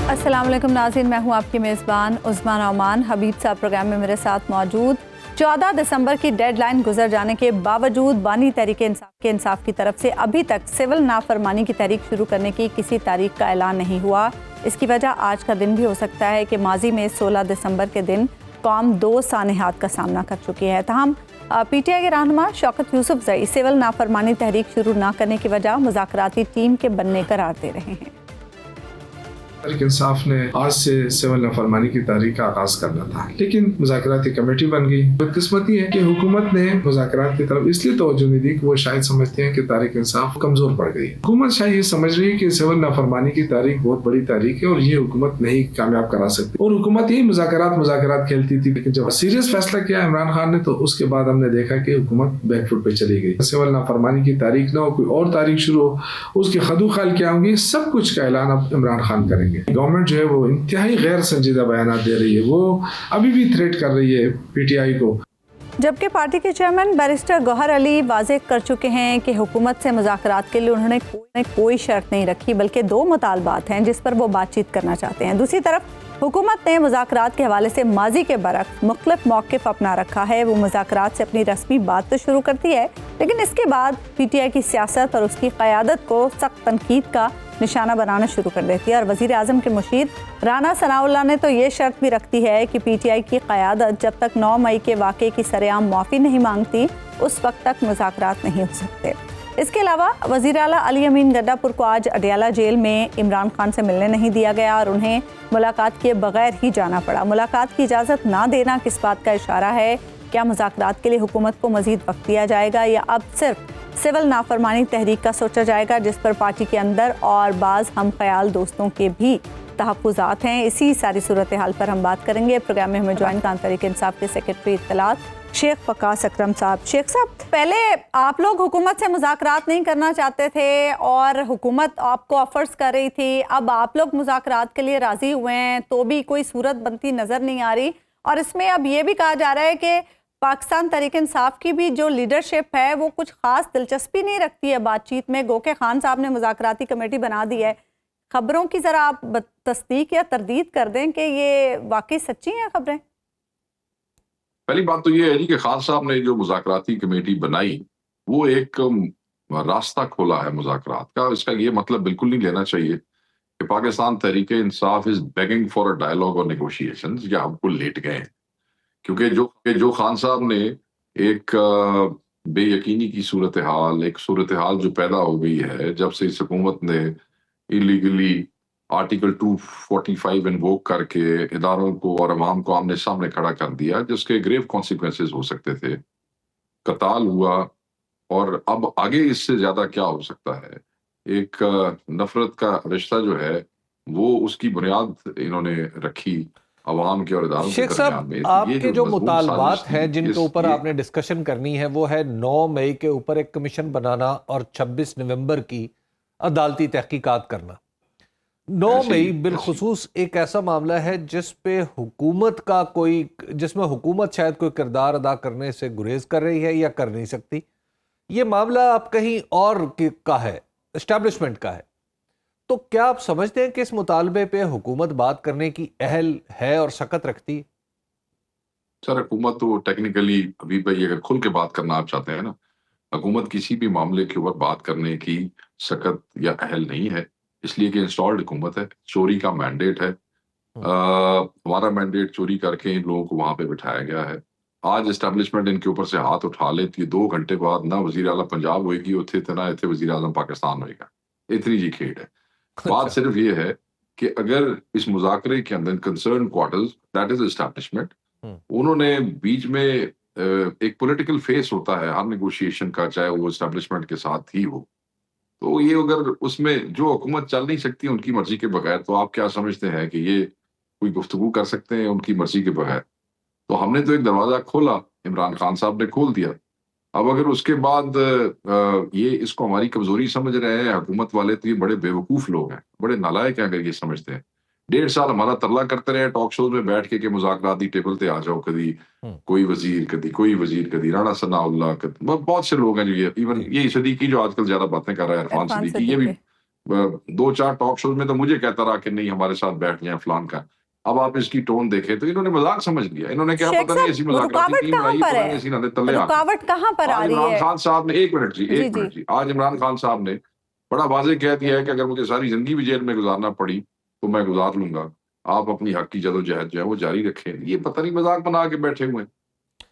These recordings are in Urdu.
السلام علیکم ناظرین، میں ہوں آپ کی میزبان عظمیٰ نعمان۔ حبیب صاحب پروگرام میں میرے ساتھ موجود۔ 14 دسمبر کی ڈیڈ لائن گزر جانے کے باوجود بانی تحریک انصاف کی طرف سے ابھی تک سول نافرمانی کی تحریک شروع کرنے کی کسی تاریخ کا اعلان نہیں ہوا۔ اس کی وجہ آج کا دن بھی ہو سکتا ہے کہ ماضی میں 16 دسمبر کے دن قوم 2 سانحات کا سامنا کر چکی ہے۔ تاہم پی ٹی آئی کے رہنما شوکت یوسفزئی سول نافرمانی تحریک شروع نہ کرنے کی وجہ مذاکراتی ٹیم کے بننے قرار دے رہے ہیں۔ تحریک انصاف نے آج سے سول نافرمانی کی تحریک کا آغاز کرنا تھا، لیکن مذاکراتی کمیٹی بن گئی۔ بدقسمتی ہے کہ حکومت نے مذاکرات کی طرف اس لیے توجہ نہیں دی کہ وہ شاید سمجھتے ہیں کہ تحریک انصاف کمزور پڑ گئی۔ حکومت شاید یہ سمجھ رہی ہے کہ سول نافرمانی کی تحریک بہت بڑی تحریک ہے اور یہ حکومت نہیں کامیاب کرا سکتی، اور حکومت یہی مذاکرات کھیلتی تھی۔ لیکن جب سیریس فیصلہ کیا عمران خان نے تو اس کے بعد ہم نے دیکھا کہ حکومت بیک فٹ پہ چلی گئی۔ سول نافرمانی کی تحریک نہ ہو، کوئی اور تحریک شروع ہو، اس کی خدو خال کیا ہوں گی، سب کچھ کا اعلان اب عمران خان کریں گے۔ گورنمنٹ جو ہے وہ انتہائی غیر سنجیدہ بیانات دے رہی ہے، وہ ابھی بھی تھریٹ کر رہی ہے پی ٹی آئی کو۔ جبکہ پارٹی کے چیئرمین بیرسٹر گوہر علی واضح کر چکے ہیں کہ حکومت سے مذاکرات کے لیے انہوں نے کوئی شرط نہیں رکھی، بلکہ 2 مطالبات ہیں جس پر وہ بات چیت کرنا چاہتے ہیں۔ دوسری طرف حکومت نے مذاکرات کے حوالے سے ماضی کے برعکس مختلف موقف اپنا رکھا ہے۔ وہ مذاکرات سے اپنی رسمی بات تو شروع کرتی ہے، لیکن اس کے بعد پی ٹی آئی کی سیاست اور اس کی قیادت کو سخت تنقید کا نشانہ بنانا شروع کر دیتی ہے۔ اور وزیر اعظم کے مشیر رانا ثناء اللہ نے تو یہ شرط بھی رکھتی ہے کہ پی ٹی آئی کی قیادت جب تک 9 مئی کے واقعے کی سرعام معافی نہیں مانگتی اس وقت تک مذاکرات نہیں ہو سکتے۔ اس کے علاوہ وزیر اعلیٰ علی امین گڈا پور کو آج اڈیالہ جیل میں عمران خان سے ملنے نہیں دیا گیا اور انہیں ملاقات کیے بغیر ہی جانا پڑا۔ ملاقات کی اجازت نہ دینا کس بات کا اشارہ ہے؟ کیا مذاکرات کے لیے حکومت کو مزید وقت دیا جائے گا یا اب صرف سول نافرمانی تحریک کا سوچا جائے گا، جس پر پارٹی کے اندر اور بعض ہم خیال دوستوں کے بھی تحفظات ہیں؟ اسی ساری صورتحال پر ہم بات کریں گے۔ پروگرام میں ہمیں جوائن تحریک انصاف کے سیکرٹری اطلاعات شیخ وقاص اکرم صاحب۔ شیخ صاحب، پہلے آپ لوگ حکومت سے مذاکرات نہیں کرنا چاہتے تھے اور حکومت آپ کو آفرز کر رہی تھی، اب آپ لوگ مذاکرات کے لیے راضی ہوئے ہیں تو بھی کوئی صورت بنتی نظر نہیں آ رہی، اور اس میں اب یہ بھی کہا جا رہا ہے کہ پاکستان تحریک انصاف کی بھی جو لیڈرشپ ہے وہ کچھ خاص دلچسپی نہیں رکھتی ہے بات چیت میں، گو کہ خان صاحب نے مذاکراتی کمیٹی بنا دی ہے۔ خبروں کی ذرا آپ تصدیق یا تردید کر دیں کہ یہ واقعی سچی ہیں خبریں؟ پہلی بات تو یہ ہے جی کہ خان صاحب نے جو مذاکراتی کمیٹی بنائی وہ ایک راستہ کھولا ہے مذاکرات کا۔ اس کا یہ مطلب بالکل نہیں لینا چاہیے کہ پاکستان تحریک انصاف از بیگنگ فار اے ڈائلاگ اور نیگوشیشنز یا ہم کو لیٹ گئے ہیں، کیونکہ جو خان صاحب نے ایک بے یقینی کی صورتحال، ایک صورتحال جو پیدا ہو گئی ہے جب سے اس حکومت نے ایلیگلی آرٹیکل 245 انووک کر کے اداروں کو اور عوام کو آمنے سامنے کھڑا کر دیا، جس کے گریو کانسیکوینسز ہو سکتے تھے، قتال ہوا، اور اب آگے اس سے زیادہ کیا ہو سکتا ہے؟ ایک نفرت کا رشتہ جو ہے وہ اس کی بنیاد انہوں نے رکھی عوام کے اور اداروں کے درمیان میں۔ آپ کے جو مطالبات ہیں جن کے اوپر آپ نے ڈسکشن کرنی ہے وہ ہے 9 مئی کے اوپر ایک کمیشن بنانا اور 26 نومبر کی عدالتی تحقیقات کرنا۔ 9 مئی بالخصوص ایک ایسا معاملہ ہے جس میں حکومت شاید کوئی کردار ادا کرنے سے گریز کر رہی ہے یا کر نہیں سکتی۔ یہ معاملہ آپ کہیں اور کا ہے، اسٹیبلشمنٹ کا ہے، تو کیا آپ سمجھتے ہیں کہ اس مطالبے پہ حکومت بات کرنے کی اہل ہے اور سکت رکھتی ہے؟ سر، حکومت تو ٹیکنیکلی ابھی بھائی اگر کھل کے بات کرنا آپ چاہتے ہیں نا، حکومت کسی بھی معاملے کے اوپر بات کرنے کی سکت یا اہل نہیں ہے، اس لیے کہ انسٹالڈ حکومت ہے، چوری کا مینڈیٹ ہے۔ ہمارا مینڈیٹ چوری کر کے ان لوگوں کو وہاں پہ بٹھایا گیا ہے۔ آج اسٹیبلشمنٹ ان کے اوپر سے ہاتھ اٹھا لیتی ہے، 2 گھنٹے بعد نہ وزیر اعلیٰ پنجاب ہوئے گی اتنا وزیر اعظم پاکستان ہوئے گا، اتنی جی کھیڑ ہے۔ بات صرف یہ ہے کہ اگر اس مذاکرے کے اندر concern quarters that is establishment, انہوں نے بیچ میں ایک پولیٹیکل فیس ہوتا ہے ہر نیگوشیشن کا، چاہے وہ اسٹیبلشمنٹ کے ساتھ ہی ہو، تو یہ اگر اس میں جو حکومت چل نہیں سکتی ان کی مرضی کے بغیر، تو آپ کیا سمجھتے ہیں کہ یہ کوئی گفتگو کر سکتے ہیں ان کی مرضی کے بغیر؟ تو ہم نے تو ایک دروازہ کھولا، عمران خان صاحب نے کھول دیا۔ اب اگر اس کے بعد یہ اس کو ہماری کمزوری سمجھ رہے ہیں حکومت والے، تو یہ بڑے بیوقوف لوگ ہیں، بڑے نالائق ہیں اگر یہ سمجھتے ہیں۔ 1.5 سال ہمارا ترلا کرتے رہے ٹاک شوز میں بیٹھ کے کہ مذاکراتی ٹیبل پہ آ جاؤ، کبھی کوئی وزیر، کبھی رانا ثناء اللہ، بہت سے لوگ ہیں جو ایون یہی صدیقی جو آج کل زیادہ باتیں کر رہا ہے، عرفان صدیقی، یہ بھی دو چار ٹاک شوز میں تو مجھے کہتا رہا کہ نہیں ہمارے ساتھ بیٹھ جائیں فلان کا. اب آپ اس کی ٹون دیکھیں تو انہوں نے مذاق سمجھ لیا. انہوں نے کیا پتہ نہیں ایسی مذاکراتی ٹیم آئی پتہ نہیں ایسی نہ تلے آ. رکاوٹ کہاں پر آ رہی ہے؟ عمران خان صاحب نے ایک منٹ جی آج عمران خان صاحب نے بڑا واضح کہہ دیا ہے کہ اگر مجھے ساری زندگی بھی جیل میں گزارنا پڑی تو میں گزار لوں گا. آپ اپنی حق کی جدوجہد جو ہے وہ جاری رکھیں. یہ پتہ نہیں مذاق بنا کے بیٹھے ہوئے ہیں,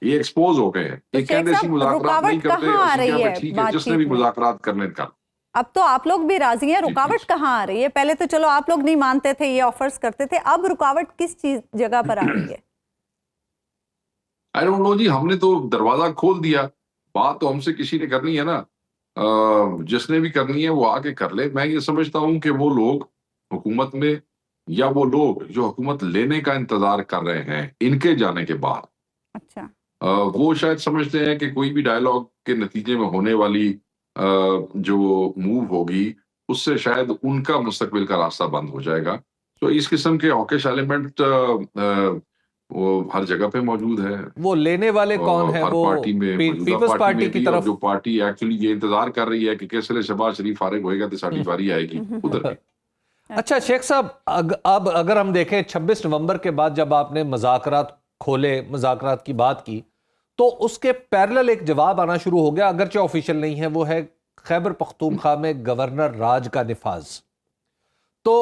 یہ ایکسپوز ہو گئے ہیں. ایک کہتے ایسی مذاکرات نہیں کرتے, ٹھیک ہے جس نے بھی مذاکرات کرنے کا. اب تو آپ لوگ بھی راضی ہیں, رکاوٹ کہاں آ رہی ہے؟ پہلے تو چلو آپ لوگ نہیں مانتے تھے, یہ آفرز کرتے تھے, اب رکاوٹ کس چیز جگہ پر آ رہی ہے؟ I don't know جی, ہم نے تو دروازہ کھول دیا. بات تو ہم سے کسی نے کرنی ہے نا, جس نے بھی کرنی ہے وہ آ کے کر لے. میں یہ سمجھتا ہوں کہ وہ لوگ حکومت میں یا وہ لوگ جو حکومت لینے کا انتظار کر رہے ہیں ان کے جانے کے بعد, اچھا وہ شاید سمجھتے ہیں کہ کوئی بھی ڈائیلاگ کے نتیجے میں ہونے والی جو موو ہوگی اس سے شاید ان کا مستقبل کا راستہ بند ہو جائے گا. تو اس قسم کے ہاکش ایلیمنٹ وہ ہر جگہ پہ موجود ہے. وہ لینے والے کون ہیں؟ ہر وہ پارٹی میں, پیپلز پارٹی کی طرف جو پارٹی ایکچولی یہ انتظار کر رہی ہے کہ کیسے شہباز شریف فارغ ہوئے گا تو ساری باری آئے گی ادھر کی. اچھا شیخ صاحب, اب اگر ہم دیکھیں 26 نومبر کے بعد جب آپ نے مذاکرات کھولے, مذاکرات کی بات کی, تو اس کے پیرلل ایک جواب آنا شروع ہو گیا, اگرچہ آفیشیل نہیں ہے, وہ ہے خیبر پختونخوا میں گورنر راج کا نفاذ. تو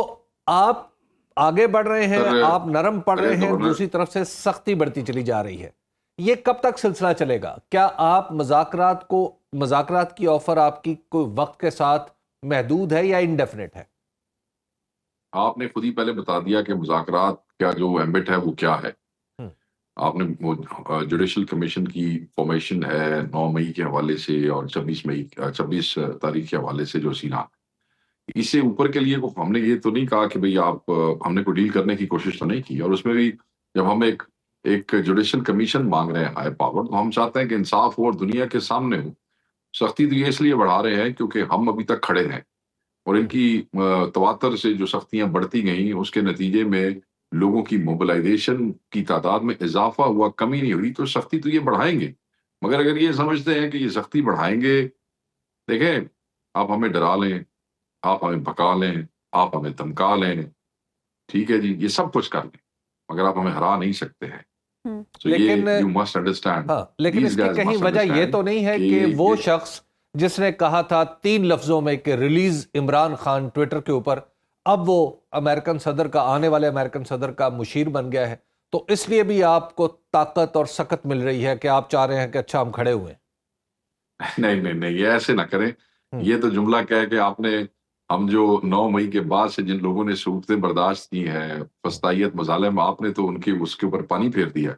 آپ آگے بڑھ رہے ہیں, آپ نرم پڑ رہے ہیں, دوسری طرف سے سختی بڑھتی چلی جا رہی ہے. یہ کب تک سلسلہ چلے گا؟ کیا آپ مذاکرات کی آفر آپ کی کوئی وقت کے ساتھ محدود ہے یا انڈیفینٹ ہے؟ آپ نے خود ہی پہلے بتا دیا کہ مذاکرات کا جو ایمبٹ ہے وہ کیا ہے. آپ نے جوڈیشل کمیشن کی فارمیشن ہے 9 مئی کے حوالے سے اور 26 تاریخ کے حوالے سے جو سینا, اس سے اوپر کے لیے ہم نے یہ تو نہیں کہا کہ بھئی آپ, ہم نے کوئی ڈیل کرنے کی کوشش تو نہیں کی. اور اس میں بھی جب ہم ایک جوڈیشل کمیشن مانگ رہے ہیں ہائی پاور, تو ہم چاہتے ہیں کہ انصاف ہو اور دنیا کے سامنے ہو. سختی تو یہ اس لیے بڑھا رہے ہیں کیونکہ ہم ابھی تک کھڑے ہیں, اور ان کی تواتر سے جو سختیاں بڑھتی گئیں اس کے نتیجے میں لوگوں کی موبلائزیشن کی تعداد میں اضافہ ہوا, کمی نہیں ہوئی. تو سختی تو یہ بڑھائیں گے, مگر اگر یہ سمجھتے ہیں کہ یہ سختی بڑھائیں گے, دیکھیں آپ ہمیں ڈرا لیں, آپ ہمیں بھکا لیں, آپ ہمیں دھمکا لیں, ٹھیک ہے جی, یہ سب کچھ کر لیں, مگر آپ ہمیں ہرا نہیں سکتے ہیں. لیکن you must understand. لیکن اس کی کہیں وجہ یہ تو نہیں ہے کہ وہ شخص جس نے کہا تھا 3 لفظوں میں کہ ریلیز عمران خان ٹویٹر کے اوپر, اب وہ امریکن صدر کا, آنے والے امریکن صدر کا مشیر بن گیا ہے, تو اس لیے بھی آپ کو طاقت اور سکت مل رہی ہے کہ آپ چاہ رہے ہیں کہ اچھا ہم کھڑے ہوئے ہیں. نہیں, یہ ایسے نہ کریں. یہ تو جملہ کہہ کہ آپ نے, ہم جو 9 مئی کے بعد سے جن لوگوں نے صورتیں برداشت کی ہیں, فسطائیت مظالم, آپ نے تو اس کے اوپر پانی پھیر دیا.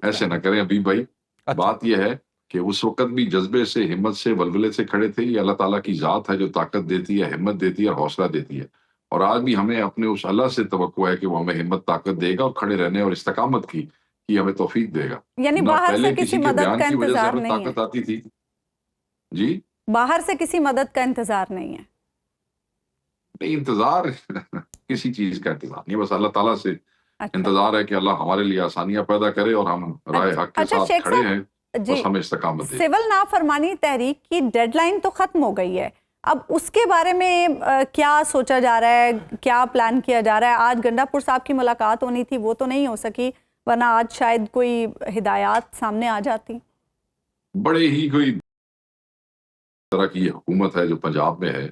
ایسے نہ کریں ابھی بھائی. بات یہ ہے کہ اس وقت بھی جذبے سے, ہمت سے, ولولے سے کھڑے تھے. یہ اللہ تعالیٰ کی ذات ہے جو طاقت دیتی ہے, ہمت دیتی ہے اور حوصلہ دیتی ہے. اور آج بھی ہمیں اپنے اس اللہ سے توقع ہے کہ وہ ہمیں ہمت طاقت دے گا اور کھڑے رہنے اور استقامت کی ہمیں توفیق دے گا. یعنی باہر سے کسی مدد کا انتظار نہیں ہے. طاقت آتی تھی جی, باہر سے کسی مدد کا انتظار نہیں ہے. نہیں, انتظار کسی چیز کا انتظار نہیں, بس اللہ تعالیٰ سے انتظار ہے کہ اللہ ہمارے لیے آسانیاں پیدا کرے اور ہم رائے حق کے ساتھ کھڑے ہیں, بس ہمیں استقامت دے. سول نافرمانی تحریک کی ڈیڈ لائن تو ختم ہو گئی ہے, اب اس کے بارے میں کیا سوچا جا رہا ہے, کیا پلان کیا جا رہا ہے؟ آج گنڈا پور صاحب کی ملاقات ہونی تھی, وہ تو نہیں ہو سکی, ورنہ آج شاید کوئی ہدایات سامنے آ جاتی. بڑے ہی کوئی طرح کی حکومت ہے جو پنجاب میں ہے.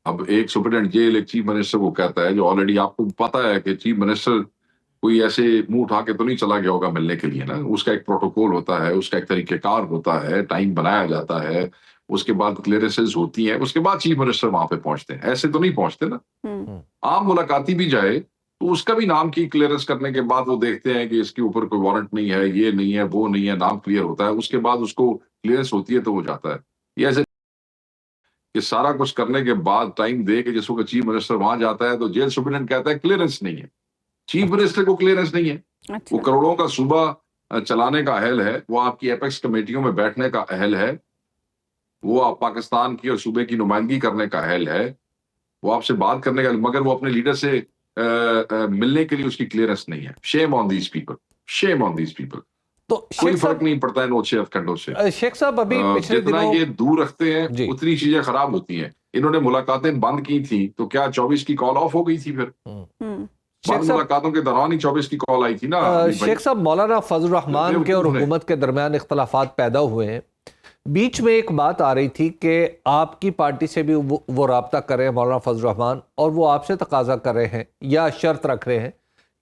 اب ایک سپرنٹینڈنٹ جیل ایک چیف منسٹر کو کہتا ہے, جو آلریڈی آپ کو پتا ہے کہ چیف منسٹر کوئی ایسے منہ اٹھا کے تو نہیں چلا گیا ہوگا ملنے کے لیے نا. اس کا ایک پروٹوکول ہوتا ہے, اس کا ایک طریقہ کار ہوتا ہے, ٹائم بنایا جاتا ہے, اس کے بعد کلیئرنسز ہوتی ہیں, اس کے بعد چیف منسٹر وہاں پہ پہنچتے ہیں. ایسے تو نہیں پہنچتے نا. عام ملاقاتی بھی جائے تو اس کا بھی نام کی کلیئرنس کرنے کے بعد وہ دیکھتے ہیں کہ اس کے اوپر کوئی وارنٹ نہیں ہے, یہ نہیں ہے, وہ نہیں ہے, نام کلیئر ہوتا ہے, اس کے بعد اس کو کلیئرنس ہوتی ہے تو وہ جاتا ہے. یہ ایسے کہ سارا کچھ کرنے کے بعد ٹائم دے کہ جس وقت چیف منسٹر وہاں جاتا ہے تو جیل سپرنٹینڈنٹ کہتا ہے کلیئرنس نہیں ہے. چیف منسٹر کو کلیئرنس نہیں ہے. وہ کروڑوں کا صوبہ چلانے کا اہل ہے, وہ آپ کی ایپیکس کمیٹیوں میں بیٹھنے کا اہل ہے, وہ آپ پاکستان کی اور صوبے کی نمائندگی کرنے کا اہل ہے, وہ آپ سے بات کرنے کا, مگر وہ اپنے لیڈر سے ملنے کے لیے اس کی کلیئرنس نہیں ہے. Shame on these people, shame on these people. تو کوئی فرق نہیں پڑتا ان 6 کنڈوں سے. شیخ صاحب ابھی جتنا یہ دور رکھتے ہیں اتنی چیزیں خراب ہوتی ہیں. انہوں نے ملاقاتیں بند کی تھی تو کیا 24 کی کال آف ہو گئی تھی؟ پھر بند ملاقاتوں کے دوران ہی 24 کی کال آئی تھی نا. شیخ صاحب، مولانا فضل الرحمان کے اور حکومت کے درمیان اختلافات پیدا ہوئے ہیں. بیچ میں ایک بات آ رہی تھی کہ آپ کی پارٹی سے بھی وہ رابطہ کر رہے ہیں مولانا فضل الرحمان، اور وہ آپ سے تقاضا کر رہے ہیں یا شرط رکھ رہے ہیں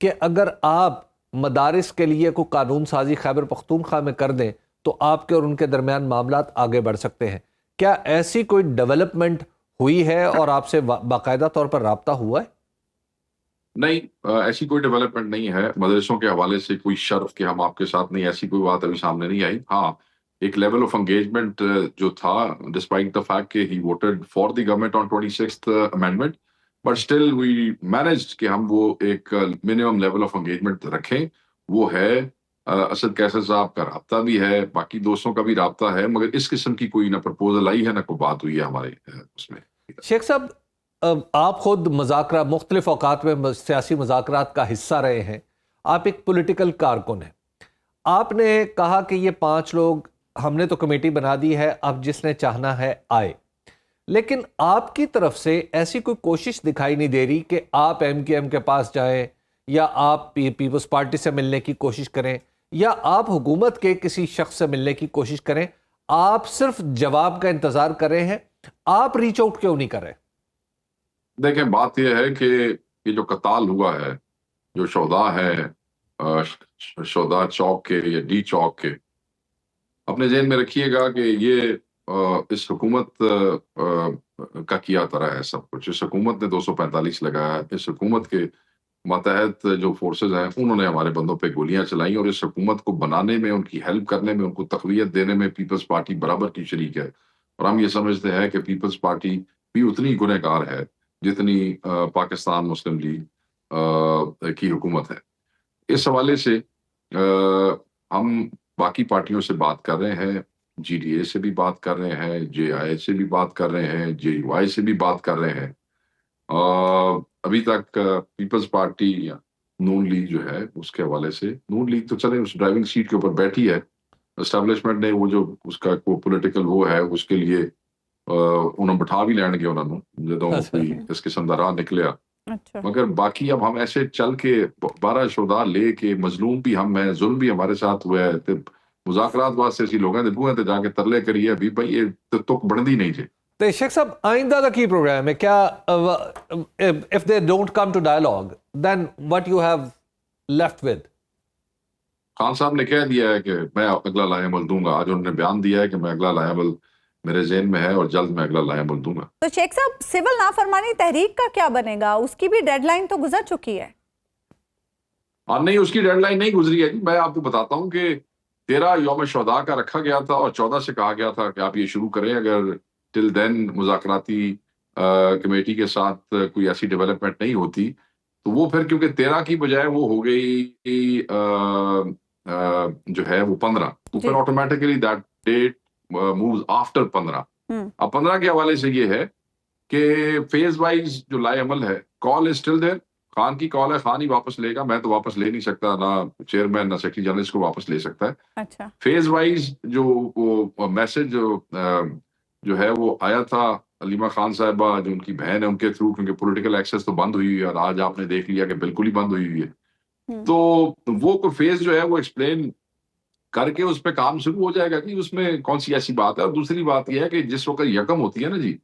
کہ اگر آپ مدارس کے لیے کوئی قانون سازی خیبر پختونخوا میں کر دیں تو آپ کے اور ان کے درمیان معاملات آگے بڑھ سکتے ہیں. کیا ایسی کوئی ڈیولپمنٹ ہوئی ہے اور آپ سے باقاعدہ طور پر رابطہ ہوا ہے؟ نہیں، ایسی کوئی ڈیولپمنٹ نہیں ہے. مدرسوں کے حوالے سے کوئی شرط کہ ہم آپ کے ساتھ نہیں، ایسی کوئی بات ابھی سامنے نہیں آئی. ہاں، ایک لیول آف انگیجمنٹ جو تھا ڈسپائٹ دا فیکٹ کہ he voted for the government on 26th amendment, but still we managed کہ ہم وہ ایک منیمم لیول آف انگیجمنٹ رکھیں. وہ ہے اسد کیسر صاحب کا رابطہ بھی ہے، باقی دوستوں کا بھی رابطہ ہے، مگر اس قسم کی کوئی نہ پرپوزل آئی ہے نہ کوئی بات ہوئی ہے ہمارے اس میں. شیخ صاحب، آپ خود مذاکرات مختلف اوقات میں سیاسی مذاکرات کا حصہ رہے ہیں، آپ ایک پولیٹیکل کارکن ہیں. آپ نے کہا کہ یہ 5 لوگ ہم نے تو کمیٹی بنا دی ہے، اب جس نے چاہنا ہے آئے، لیکن آپ کی طرف سے ایسی کوئی کوشش دکھائی نہیں دے رہی کہ آپ ایم کیو ایم کے پاس جائیں یا آپ پیپلز پارٹی سے ملنے کی کوشش کریں یا آپ حکومت کے کسی شخص سے ملنے کی کوشش کریں. آپ صرف جواب کا انتظار کر رہے ہیں، آپ ریچ آؤٹ کیوں نہیں کر رہے؟ دیکھیں، بات یہ ہے کہ یہ جو قتال ہوا ہے، جو شہداء ہے شہداء چوک کے یا ڈی چوک کے، اپنے ذہن میں رکھیے گا کہ یہ اس حکومت کا کیا طرح ہے سب کچھ. اس حکومت نے 245 لگایا، اس حکومت کے ماتحت جو فورسز ہیں انہوں نے ہمارے بندوں پہ گولیاں چلائیں، اور اس حکومت کو بنانے میں، ان کی ہیلپ کرنے میں، ان کو تقویت دینے میں پیپلز پارٹی برابر کی شریک ہے. اور ہم یہ سمجھتے ہیں کہ پیپلز پارٹی بھی اتنی گنہگار ہے جتنی پاکستان مسلم لیگ کی حکومت ہے. اس حوالے سے ہم باقی پارٹیوں سے بات کر رہے ہیں، جی ڈی اے سے بھی بات کر رہے ہیں، جے آئی سے بھی بات کر رہے ہیں، جے یو آئی سے بھی بات کر رہے ہیں. ابھی تک پیپلز پارٹی یا نون لیگ جو ہے اس کے حوالے سے، نون لیگ تو چلے اس ڈرائیونگ سیٹ کے اوپر بیٹھی ہے، اسٹیبلشمنٹ نے وہ جو اس کا پولیٹیکل وہ ہے اس کے لیے انہوں بٹھا بھی لین گے انہوں نے جدوں کوئی اس قسم کا راہ نکلیا. مگر باقی اب ہم ایسے چل کے 12 شہداء لے کے، مظلوم بھی ہم ہیں، ظلم بھی ہمارے ساتھ ہوا ہے، تے مذاکرات واسطے اسی لوگوں نے بوئیں تے جا کے ترلے کریے ابھی بھائی یہ تک بندی نہیں تھے. تو شیخ صاحب، آئندہ کا کی پروگرام ہے کیا؟ if they don't come to dialogue then what you have left with؟ Khan صاحب نے کہہ دیا ہے کہ میں اگلا لائحہ عمل دوں گا. آج انہوں نے بیان دیا ہے کہ میں اگلا لائحہ عمل میرے ذہن میں ہے اور جلد میں اگلا لائحہ عمل دوں گا. تو شیخ صاحب، سول نافرمانی تحریک کا کیا بنے گا؟ اس کی بھی ڈیڈ لائن تو گزر چکی ہے. نہیں، اس کی ڈیڈ لائن نہیں گزری ہے. میں آپ کو بتاتا ہوں کہ 13 یوم شہداء کا رکھا گیا تھا اور 14 سے کہا گیا تھا کہ آپ یہ شروع کریں. اگر ٹل دین مذاکراتی کمیٹی کے ساتھ کوئی ایسی ڈیولپمنٹ نہیں ہوتی تو وہ پھر کیونکہ 13 کی بجائے وہ ہو گئی جو ہے وہ 15، تو پھر automatically that date moves after 15. اب 15 کے حوالے سے یہ ہے کہ فیز وائز جو لائحہ عمل ہے، کال از اسٹل دیر. خان کی کال ہے، خان ہی واپس لے گا. میں تو واپس لے نہیں سکتا، نہ چیئرمین نہ سیکرٹری جنرل اس کو واپس لے سکتا ہے. اچھا، فیز وائز جو وہ میسج جو ہے وہ آیا تھا علیمہ خان صاحبہ جو ان کی بہن ہے ان کے تھرو، کیونکہ پولیٹیکل ایکسیس تو بند ہوئی ہوئی ہے اور آج آپ نے دیکھ لیا کہ بالکل ہی بند ہوئی ہوئی ہے. تو وہ فیز جو ہے وہ ایکسپلین کر کے اس پہ کام شروع ہو جائے گا کہ اس میں کون سی ایسی بات ہے. اور دوسری بات یہ ہے کہ جس وقت یکم ہوتی ہے نا جی،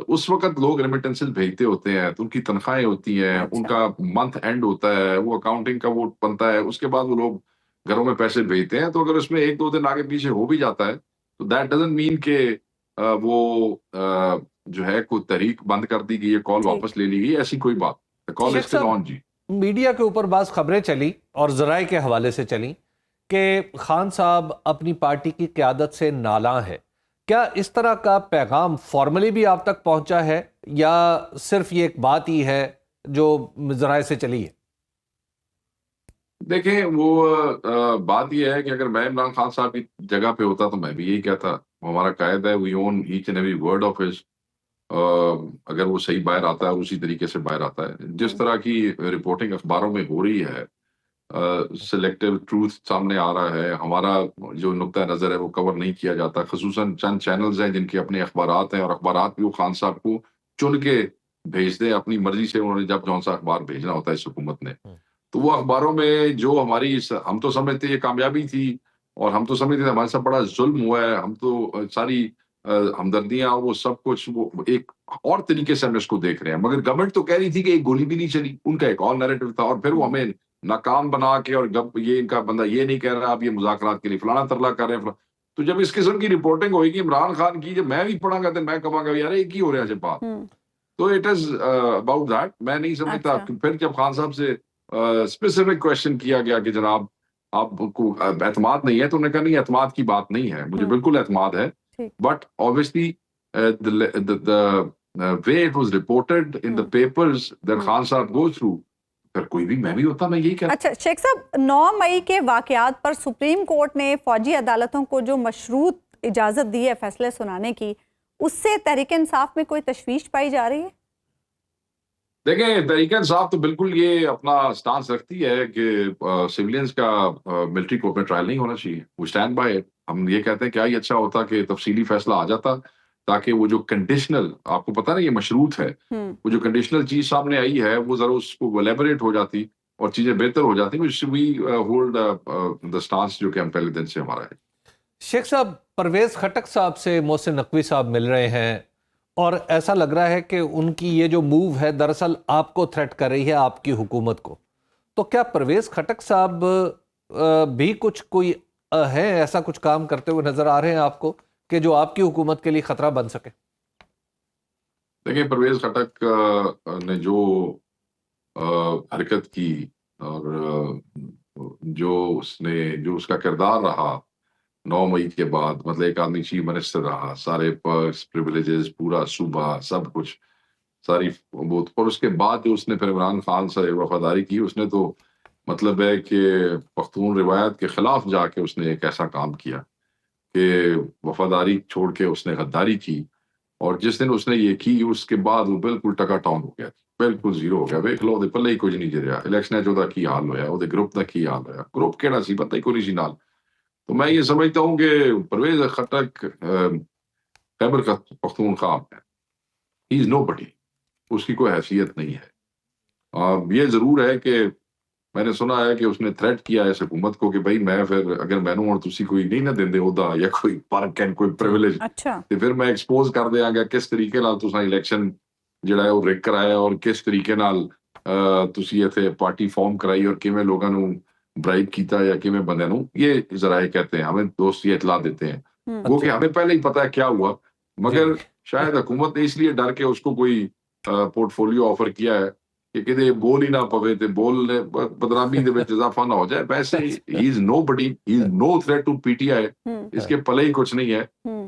اس وقت لوگ ریمیٹنسز بھیجتے ہوتے ہیں تو ان کی تنخواہیں ہوتی ہیں، ان کا منتھ اینڈ ہوتا ہے، وہ اکاؤنٹنگ کا وہ بنتا ہے، اس کے بعد وہ لوگ گھروں میں پیسے بھیجتے ہیں. تو اگر اس میں 1-2 دن آگے پیچھے ہو بھی جاتا ہے تو دیٹ ڈزنٹ مین کہ وہ جو ہے کوئی تحریک بند کر دی گئی ہے، کال واپس لے لی گئی، ایسی کوئی بات. کال is still on. G, media کے اوپر بعض خبریں چلی اور ذرائع کے حوالے سے چلی کہ خان صاحب اپنی پارٹی کی قیادت سے نالاں ہے. کیا اس طرح کا پیغام فارملی بھی آپ تک پہنچا ہے یا صرف یہ ایک بات ہی ہے جو ذرائع سے چلی ہے؟ دیکھیں، وہ بات یہ ہے کہ اگر میں عمران خان صاحب کی جگہ پہ ہوتا تو میں بھی یہی کہتا. ہمارا قائد ہے، we own each and every word of his. اگر وہ صحیح باہر آتا ہے اسی طریقے سے باہر آتا ہے. جس طرح کی رپورٹنگ اخباروں میں ہو رہی ہے سلیکٹیو ٹروتھ سامنے آ رہا ہے، ہمارا جو نقطہ نظر ہے وہ کور نہیں کیا جاتا، خصوصاً چند چینلز ہیں جن کے اپنے اخبارات ہیں، اور اخبارات بھی وہ خان صاحب کو چن کے بھیجتے ہیں اپنی مرضی سے، انہوں نے جب جون سا اخبار بھیجنا ہوتا ہے اس حکومت نے، تو وہ اخباروں میں جو ہماری ہم تو سمجھتے یہ کامیابی تھی، اور ہم تو سمجھتے ہیں ہمارے ساتھ بڑا ظلم ہوا ہے، ہم تو ساری ہمدردیاں وہ سب کچھ وہ ایک اور طریقے سے ہم اس کو دیکھ رہے ہیں، مگر گورنمنٹ تو کہہ رہی تھی کہ ایک گولی بھی نہیں چلی، ان کا ایک اور نیریٹو تھا، اور پھر وہ ہمیں ناکام بنا کے، اور جب یہ ان کا بندہ یہ نہیں کہہ رہا، اب یہ مذاکرات کے لیے فلانا ترلا کر رہے ہیں، تو جب اس قسم کی رپورٹنگ ہوئے گی عمران خان کی، جب میں بھی پڑھا گا تو میں کہوں گا یار ایک ہی ہو رہا ہے جب بات، تو اٹ از اباؤٹ دیٹ، میں نہیں سمجھتا۔ پھر جب خان صاحب سے اسپیسیفک کوشچن کیا گیا کہ جناب آپ کو اعتماد نہیں ہے، تو انہوں نے کہا نہیں اعتماد کی بات نہیں ہے، مجھے بالکل اعتماد ہے، but obviously the way it was reported in the papers that Khan صاحب go through، پھر کوئی بھی میں بھی ہوتا میں یہی کہتا۔ اچھا شیخ صاحب، 9 مئی کے واقعات پر سپریم کورٹ نے فوجی عدالتوں کو جو مشروط اجازت دی ہے فیصلے سنانے کی، اس سے تحریک انصاف میں کوئی تشویش پائی جا رہی ہے؟ دیکھیں تحریک انصاف تو بالکل یہ اپنا سٹانس رکھتی ہے کہ سیولینز کا ملٹری کورٹ میں ٹرائل نہیں ہونا چاہیے، وہ اسٹینڈ بائی، ہم یہ کہتے ہیں کیا ہی اچھا ہوتا کہ تفصیلی فیصلہ آ جاتا، تاکہ وہ جو کنڈیشنل، آپ کو پتہ نا یہ مشروط ہے، وہ جو کنڈیشنل چیز سامنے آئی ہے وہ ذرا اس کو الیبوریٹ ہو جاتی اور چیزیں بہتر ہو جاتی، وی ہولڈ دا سٹانس جو کہ ہم پہلے دن سے ہمارا ہے۔ شیخ صاحب، پرویز خٹک صاحب سے محسن نقوی صاحب مل رہے ہیں، اور ایسا لگ رہا ہے کہ ان کی یہ جو موو ہے دراصل آپ کو تھریٹ کر رہی ہے، آپ کی حکومت کو، تو کیا پرویز خٹک صاحب بھی کوئی ہے ایسا کچھ کام کرتے ہوئے نظر آ رہے ہیں آپ کو کہ جو آپ کی حکومت کے لیے خطرہ بن سکے؟ دیکھیں پرویز خٹک نے جو حرکت کی، اور جو اس کا کردار رہا 9 مئی کے بعد، مطلب ایک آدمی چیف منسٹر رہا، سارے پرکس پریویلیجز، پورا صوبہ، سب کچھ ساری بہت، اور اس کے بعد جو اس نے پھر عمران خان سے وفاداری کی، اس نے تو مطلب ہے کہ پختون روایت کے خلاف جا کے اس نے ایک ایسا کام کیا کہ وفاداری چھوڑ کے اس نے غداری کی، اور جس دن اس نے یہ کی اس کے بعد وہ بالکل ٹکا ٹاؤن ہو گیا، بالکل زیرو ہو گیا، ویکھ لو دے پلے ہی کچھ نہیں جریا، الیکشن جو دا کی حال ہویا، وہ دے گروپ دا کی حال ہویا، گروپ کیڑا سی پتہ ہی کوئی نہیں سی نال۔ تو میں یہ سمجھتا ہوں کہ پرویز خٹک خیبر پختونخوا ہے، ہی از نو بڈی، اس کی کوئی حیثیت نہیں ہے۔ یہ ضرور ہے کہ میں نے سنا ہے کہ اس نے تھریٹ کیا ہے اس حکومت کو کہ بھائی میں پھر اگر میں اور تسی کوئی نہیں نہ دیندے عہدہ یا کوئی فرق ہے کوئی پریویلیج، تو پھر میں ایکسپوز کر دیاں گا کس طریقے نال تساں الیکشن جڑا ہے وہ ریگ کرایا، اور کس طریقے نال تسی ایتھے پارٹی فارم کرائی، اور کیویں لوگاں نو برائب کیتا یا کیویں بندیاں نو، یہ ذرائع کہتے ہیں، ہمیں دوست یہ اطلاع دیتے ہیں، وہ کہ ہمیں پہلے ہی پتہ ہے کیا ہوا، مگر شاید حکومت نے اس لیے ڈر کے اس کو کوئی پورٹ فولیو آفر کیا ہے کہ کدے بول ہی نہ پوے تے بول بدنامی دے وچ اضافہ نہ ہو جائے۔ ویسے ہی is nobody, he is no threat to P T I, اس کے پلے ہی کچھ نہیں ہے۔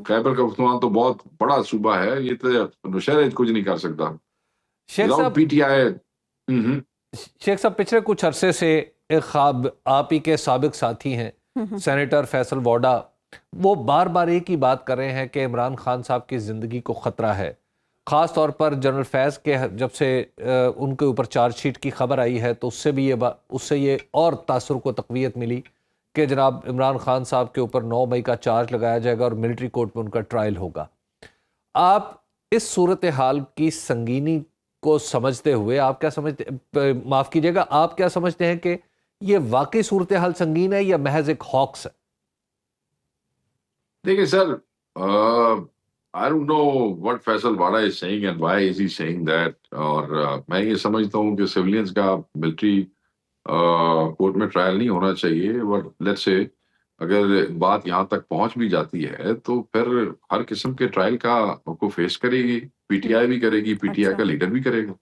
خیبر پختونخوا تو بہت بڑا صوبہ ہے، یہ تو نوشہرہ کچھ نہیں کر سکتا پی ٹی آئی۔ شیخ صاحب، پچھلے کچھ عرصے سے ایک خواب آپ ہی کے سابق ساتھی ہیں سینیٹر فیصل ووڈا، وہ بار بار ایک ہی بات کر رہے ہیں کہ عمران خان صاحب کی زندگی کو خطرہ ہے، خاص طور پر جنرل فیض کے جب سے ان کے اوپر چارج شیٹ کی خبر آئی ہے تو اس سے یہ اور تاثر کو تقویت ملی کہ جناب عمران خان صاحب کے اوپر 9 مئی کا چارج لگایا جائے گا اور ملٹری کورٹ میں ان کا ٹرائل ہوگا۔ آپ اس صورتحال کی سنگینی کو سمجھتے ہوئے آپ کیا سمجھتے، معاف کیجیے گا، آپ کیا سمجھتے ہیں کہ یہ واقعی صورتحال سنگین ہے یا محض ایک ہاکس ہے؟ دیکھیں سر، I don't know what Faisal Wada is saying and why is he saying that، اور میں یہ سمجھتا ہوں کہ سیولینز کا ملٹری کورٹ میں ٹرائل نہیں ہونا چاہیے، بٹ لیٹس سے اگر بات یہاں تک پہنچ بھی جاتی ہے تو پھر ہر قسم کے ٹرائل کا کو فیس کرے گی، پی ٹی آئی بھی کرے گی، پی ٹی آئی کا لیڈر بھی کرے گا،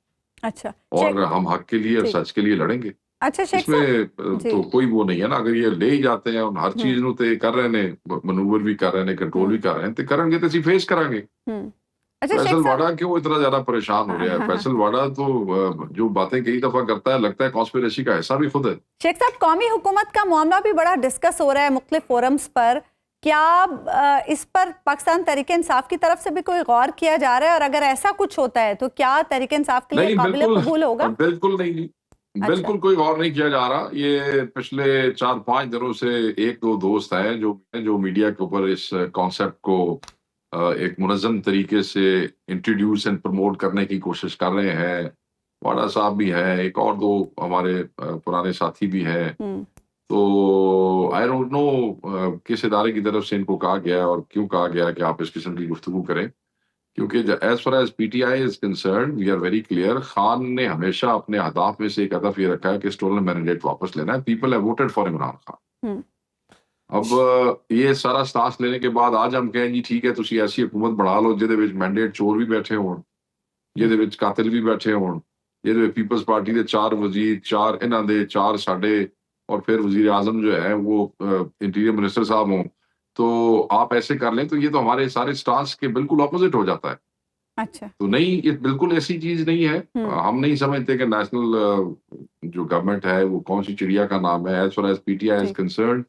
اچھا، اور ہم حق کے لیے اور سچ کے لیے لڑیں گے۔ اچھا شیخ اس میں تو کوئی وہ نہیں ہے نا، اگر یہ لے ہی جاتے ہیں ہر چیز نو تے کر رہے ہیں، منور بھی کر رہے ہیں، کنٹرول بھی کر رہے ہیں، تو کریں گے تو اسی فیس کریں گے۔ فیصل واڈا کیوں اتنا زیادہ پریشان ہو رہا ہے؟ فیصل واڈا تو جو باتیں کئی دفعہ کرتا ہے لگتا ہے کانسپیریسی کا حصہ بھی خود ہے۔ شیخ صاحب، قومی حکومت کا معاملہ بھی بڑا ڈسکس ہو رہا ہے مختلف فورمز پر، کیا اس پر پاکستان تحریک انصاف کی طرف سے بھی کوئی غور کیا جا رہا ہے، اور اگر ایسا کچھ ہوتا ہے تو کیا تحریک انصاف کے لیے قابل قبول ہوگا؟ بالکل نہیں، بالکل کوئی غور نہیں کیا جا رہا. یہ پچھلے 4-5 دنوں سے 1-2 دوست ہیں جو میڈیا کے اوپر اس کانسیپٹ کو ایک منظم طریقے سے انٹروڈیوس اینڈ پروموٹ کرنے کی کوشش کر رہے ہیں. واڈا صاحب بھی ہیں, ایک اور 2 ہمارے پرانے ساتھی بھی ہیں. تو آئی ڈونٹ نو کس ادارے کی طرف سے ان کو کہا گیا اور کیوں کہا گیا کہ آپ اس قسم کی گفتگو کریں, کیونکہ as far as P T I is concerned we are very clear. Khan نے ہمیشہ اپنے اہداف میں سے ایک ہدف یہ رکھا ہے کہ اسٹولن مینڈیٹ واپس لینا ہے. People have voted for Imran Khan. اب یہ سارا سانس لینے کے بعد آج ہم کہیں جی ٹھیک ہے تسی ایسی حکومت بنا لو جہدے وچ مینڈیٹ چور بھی بیٹھے ہون, جہدے وچ قاتل بھی بیٹھے ہون, جہدے وچ پیپلز پارٹی دے 4 وزیر 4 انہاں دے 4 ساڈے اور پھر وزیر اعظم جو ہے وہ انٹیریئر منسٹر صاحب ہوں, تو آپ ایسے کر لیں تو یہ تو ہمارے سارے سٹانس کے بالکل اپوزٹ ہو جاتا ہے. اچھا تو نہیں, یہ بالکل ایسی چیز نہیں ہے. ہم نہیں سمجھتے کہ نیشنل جو گورنمنٹ ہے وہ کون سی چڑیا کا نام ہے. As far as P T I is concerned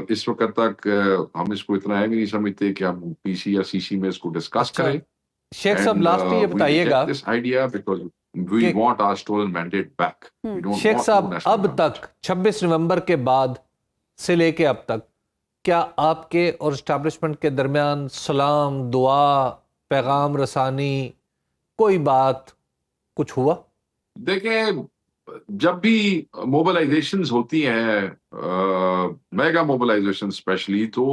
اس وقت تک ہم اس کو اتنا اہم نہیں سمجھتے کہ ہم پی سی یا سی سی میں اس کو ڈسکس کریں. شیخ صاحب لاسٹ میں یہ بتائیے گا شیخ صاحب اب تک 26 نومبر کے بعد سے لے کے اب تک کیا آپ کے اور اسٹیبلشمنٹ کے درمیان سلام, دعا, پیغام رسانی, کوئی بات کچھ ہوا؟ دیکھیں جب بھی موبلائزیشنز ہوتی ہیں, میگا موبلائزیشن اسپیشلی, تو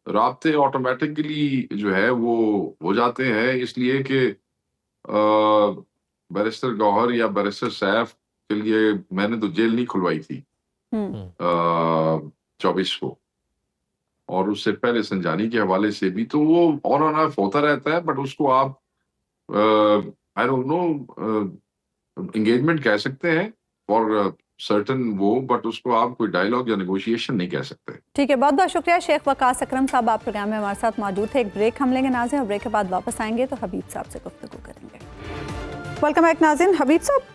رابطے آٹومیٹکلی جو ہے وہ ہو جاتے ہیں, اس لیے کہ بیرسٹر گوہر یا بیرسٹر سیف کے لیے میں نے تو جیل نہیں کھلوائی تھی 24 کو, اور اس سے پہلے سنجانی کے حوالے سے بھی, تو وہ آن اینڈ آف ہوتا رہتا ہے. بٹ اس کو آپ آئی ڈونٹ نو انگیجمنٹ کہہ سکتے ہیں فار سرٹن وہ, بٹ اس کو آپ کوئی ڈائلاگ یا نیگوشیشن نہیں کہہ سکتے. ٹھیک ہے, بہت بہت شکریہ شیخ وقاص اکرم صاحب, آپ پروگرام میں ہمارے ساتھ موجود تھے. ایک بریک ہم لیں گے ناظرین, اور بریک کے بعد واپس آئیں گے تو حبیب صاحب سے گفتگو کریں گے. ویلکم بیک ناظرین. حبیب صاحب,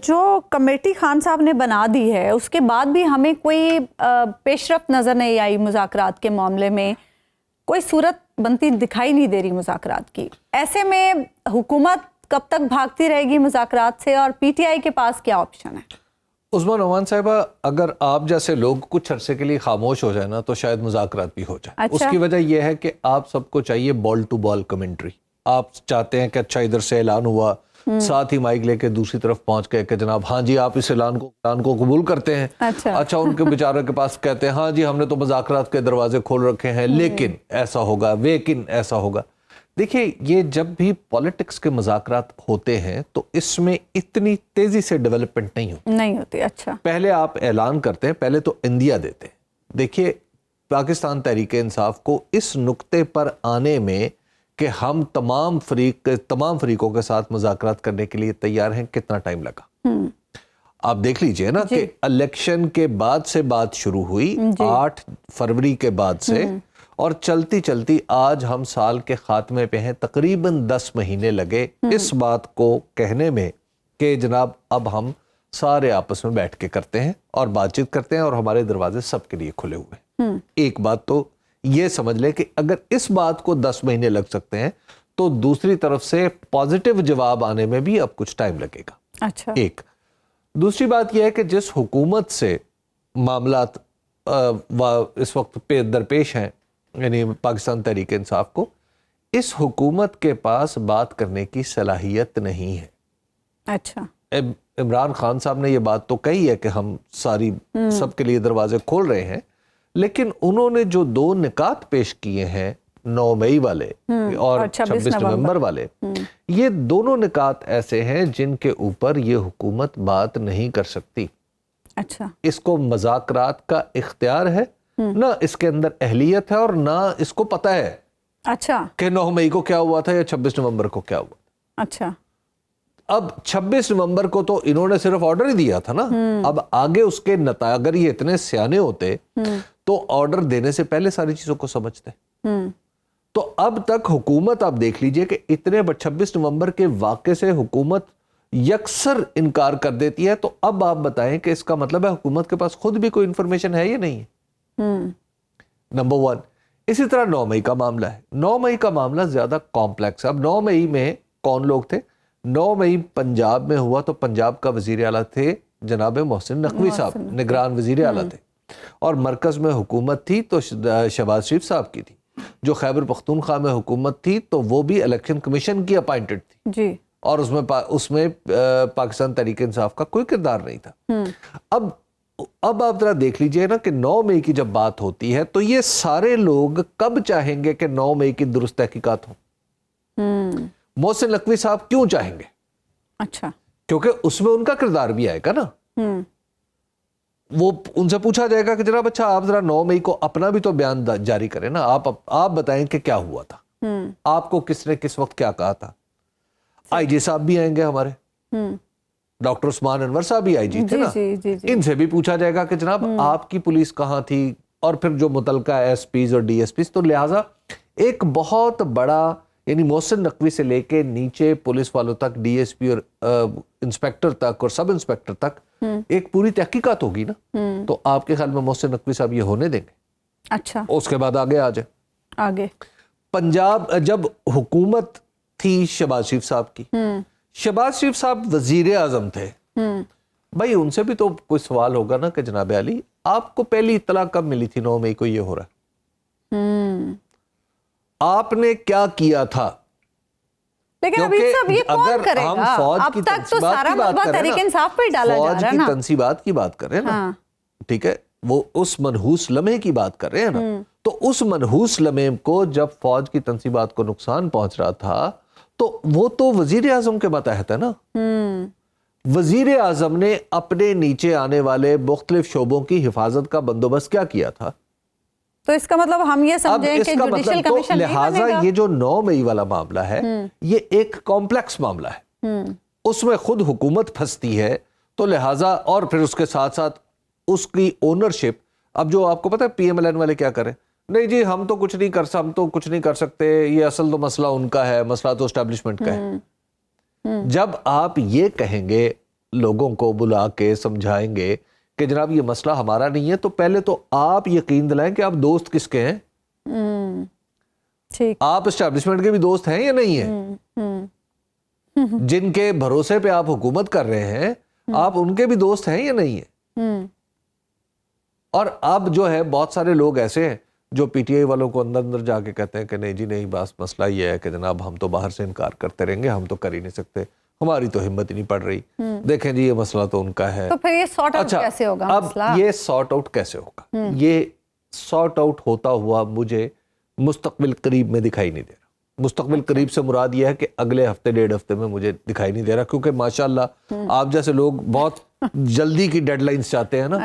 جو کمیٹی خان صاحب نے بنا دی ہے اس کے بعد بھی ہمیں کوئی پیش رفت نظر نہیں آئی مذاکرات کے معاملے میں, کوئی صورت بنتی دکھائی نہیں دے رہی مذاکرات کی. ایسے میں حکومت کب تک بھاگتی رہے گی مذاکرات سے, اور پی ٹی آئی کے پاس کیا آپشن ہے؟ عثمان نعمان صاحبہ, اگر آپ جیسے لوگ کچھ عرصے کے لیے خاموش ہو جائے نا تو شاید مذاکرات بھی ہو جائے. اس کی وجہ یہ ہے کہ آپ سب کو چاہیے بال ٹو بال کمنٹری. آپ چاہتے ہیں کہ اچھا ادھر سے اعلان ہوا, ساتھ ہی مائک لے کے دوسری طرف پہنچ گئے کہ جناب ہاں جی آپ اس اعلان کو قبول کرتے ہیں. اچھا ان کے بیچاروں کے پاس کہتے ہیں ہاں جی ہم نے تو مذاکرات کے دروازے کھول رکھے ہیں, لیکن ایسا ہوگا, لیکن ایسا ہوگا. دیکھیں یہ جب بھی پولیٹکس کے مذاکرات ہوتے ہیں تو اس میں اتنی تیزی سے ڈیولپمنٹ نہیں ہوتی. اچھا پہلے آپ اعلان کرتے ہیں, پہلے تو عندیہ دیتے ہیں. دیکھیے پاکستان تحریک انصاف کو اس نقطے پر آنے میں کہ ہم تمام فریقوں کے ساتھ مذاکرات کرنے کے لیے تیار ہیں, کتنا ٹائم لگا آپ دیکھ لیجئے نا. کہ الیکشن کے بعد سے بات شروع ہوئی 8 فروری کے بعد سے, اور چلتی چلتی آج ہم سال کے خاتمے پہ ہیں. تقریباً 10 مہینے لگے اس بات کو کہنے میں کہ جناب اب ہم سارے آپس میں بیٹھ کے کرتے ہیں اور بات چیت کرتے ہیں اور ہمارے دروازے سب کے لیے کھلے ہوئے ہیں. ایک بات تو یہ سمجھ لیں کہ اگر اس بات کو 10 مہینے لگ سکتے ہیں تو دوسری طرف سے پازیٹیو جواب آنے میں بھی اب کچھ ٹائم لگے گا. اچھا ایک دوسری بات یہ ہے کہ جس حکومت سے معاملات اس وقت درپیش ہیں, یعنی پاکستان تحریک انصاف کو, اس حکومت کے پاس بات کرنے کی صلاحیت نہیں ہے. اچھا عمران خان صاحب نے یہ بات تو کہی ہے کہ ہم سب کے لیے دروازے کھول رہے ہیں, لیکن انہوں نے جو 2 نکات پیش کیے ہیں 9 مئی والے اور 26 نومبر والے, یہ دونوں نکات ایسے ہیں جن کے اوپر یہ حکومت بات نہیں کر سکتی. اچھا اس کو مذاکرات کا اختیار ہے, نہ اس کے اندر اہلیت ہے, اور نہ اس کو پتہ ہے اچھا کہ 9 مئی کو کیا ہوا تھا یا 26 نومبر کو کیا ہوا. اچھا اب 26 نومبر کو تو انہوں نے صرف آرڈر ہی دیا تھا نا. اب آگے اس کے نتائج, اگر یہ اتنے سیانے ہوتے تو آرڈر دینے سے پہلے ساری چیزوں کو سمجھتے. تو اب تک حکومت آپ دیکھ لیجئے کہ اتنے 26 نومبر کے واقعے سے حکومت یکسر انکار کر دیتی ہے. تو اب آپ بتائیں کہ اس کا مطلب ہے حکومت کے پاس خود بھی کوئی انفارمیشن ہے یا نہیں ہے. نمبر 1. اسی طرح 9 مئی کا معاملہ ہے. 9 مئی کا معاملہ زیادہ کمپلیکس ہے. اب 9 مئی میں کون لوگ تھے؟ 9 مئی پنجاب میں ہوا تو پنجاب کا وزیر اعلیٰ تھے جناب محسن نقوی صاحب، نگران وزیر اعلیٰ تھے، اور مرکز میں حکومت تھی تو شہباز شریف صاحب کی تھی، جو خیبر پختونخوا میں حکومت تھی تو وہ بھی الیکشن کمیشن کی اپائنٹڈ تھی جی، اور اس میں پاکستان تحریک انصاف کا کوئی کردار نہیں تھا۔ اب آپ ذرا دیکھ لیجئے نا کہ 9 مئی کی جب بات ہوتی ہے تو یہ سارے لوگ کب چاہیں گے کہ 9 مئی کی درست تحقیقات ہوں؟ محسن نقوی صاحب کیوں چاہیں گے؟ اچھا، کیونکہ اس میں ان کا کردار بھی آئے گا نا۔ وہ ان سے پوچھا جائے گا کہ جناب اچھا آپ ذرا 9 مئی کو اپنا بھی تو بیان جاری کریں نا، آپ بتائیں کہ کیا ہوا تھا، آپ کو کس نے کس وقت کیا کہا تھا۔ آئی جی صاحب بھی آئیں گے ہمارے، ڈاکٹر عثمان انور صاحب بھی آئی جی تھے نا، ان سے بھی پوچھا جائے گا کہ جناب آپ کی پولیس کہاں تھی، اور پھر جو متعلقہ ایس پیز اور ڈی ایس پیز۔ تو لہٰذا ایک بہت بڑا، یعنی محسن نقوی سے لے کے نیچے پولیس والوں تک، ڈی ایس پی اور انسپیکٹر تک اور سب انسپیکٹر تک ایک پوری تحقیقات ہوگی نا۔ تو آپ کے خیال میں محسن نقوی صاحب یہ ہونے دیں گے؟ اچھا، اس کے بعد آگے آ جائے، آگے پنجاب جب حکومت تھی شہباز شریف صاحب کی، شہباز شریف صاحب وزیر اعظم تھے، بھائی ان سے بھی تو کوئی سوال ہوگا نا کہ جناب علی آپ کو پہلی اطلاع کب ملی تھی 9 مئی کو یہ ہو رہا ہے، آپ نے کیا کیا تھا؟ لیکن ابھی صاحب یہ کون کرے گا؟ اب تک تو سارا ملبہ تحریک انصاف پہ ڈالا جا رہا ہے نا، فوج کی تنصیبات کی بات کر رہے ہیں نا، ٹھیک ہے، وہ اس منحوس لمحے کی بات کر رہے ہیں نا، تو اس منحوس لمحے کو جب فوج کی تنصیبات کو نقصان پہنچ رہا تھا تو وہ تو وزیر اعظم کے ماتحت ہے نا۔ وزیر اعظم نے اپنے نیچے آنے والے مختلف شعبوں کی حفاظت کا بندوبست کیا کیا تھا؟ تو اس کا مطلب ہم یہ سمجھیں کہ جوڈیشل کمیشن نہیں بنے گا۔ لہٰذا یہ جو 9 مئی والا معاملہ ہے یہ ایک کمپلیکس معاملہ ہے، اس میں خود حکومت پھنستی ہے، تو لہٰذا اور پھر اس کے ساتھ ساتھ اس کی اونرشپ۔ اب جو آپ کو پتہ ہے پی ایم ایل این والے کیا کریں، نہیں جی ہم تو کچھ نہیں کر سکتے، یہ اصل تو مسئلہ ان کا ہے، مسئلہ تو اسٹیبلشمنٹ کا ہے۔ جب آپ یہ کہیں گے، لوگوں کو بلا کے سمجھائیں گے کہ جناب یہ مسئلہ ہمارا نہیں ہے، تو پہلے تو آپ یقین دلائیں کہ آپ دوست کس کے ہیں؟ آپ اسٹیبلشمنٹ کے بھی دوست ہیں یا نہیں ہیں؟ جن کے بھروسے پہ آپ حکومت کر رہے ہیں آپ ان کے بھی دوست ہیں یا نہیں ہیں؟ اور اب جو ہے بہت سارے لوگ ایسے ہیں جو پی ٹی آئی والوں کو اندر اندر جا کے کہتے ہیں کہ نہیں جی نہیں، بس مسئلہ یہ ہے کہ جناب ہم تو باہر سے انکار کرتے رہیں گے، ہم تو کر ہی نہیں سکتے، ہماری تو ہمت ہی نہیں پڑ رہی، دیکھیں جی یہ مسئلہ تو ان کا ہے۔ تو پھر یہ سارٹ آؤٹ کیسے ہوگا مسئلہ؟ اب یہ سارٹ آؤٹ کیسے ہوگا؟ یہ سارٹ آؤٹ ہوتا ہوا مجھے مستقبل قریب میں دکھائی نہیں دے رہا۔ مستقبل قریب سے مراد یہ ہے کہ اگلے ہفتے 1.5 ہفتے میں مجھے دکھائی نہیں دے رہا، کیونکہ ماشاءاللہ آپ جیسے لوگ بہت جلدی کی ڈیڈ لائنز چاہتے ہیں نا،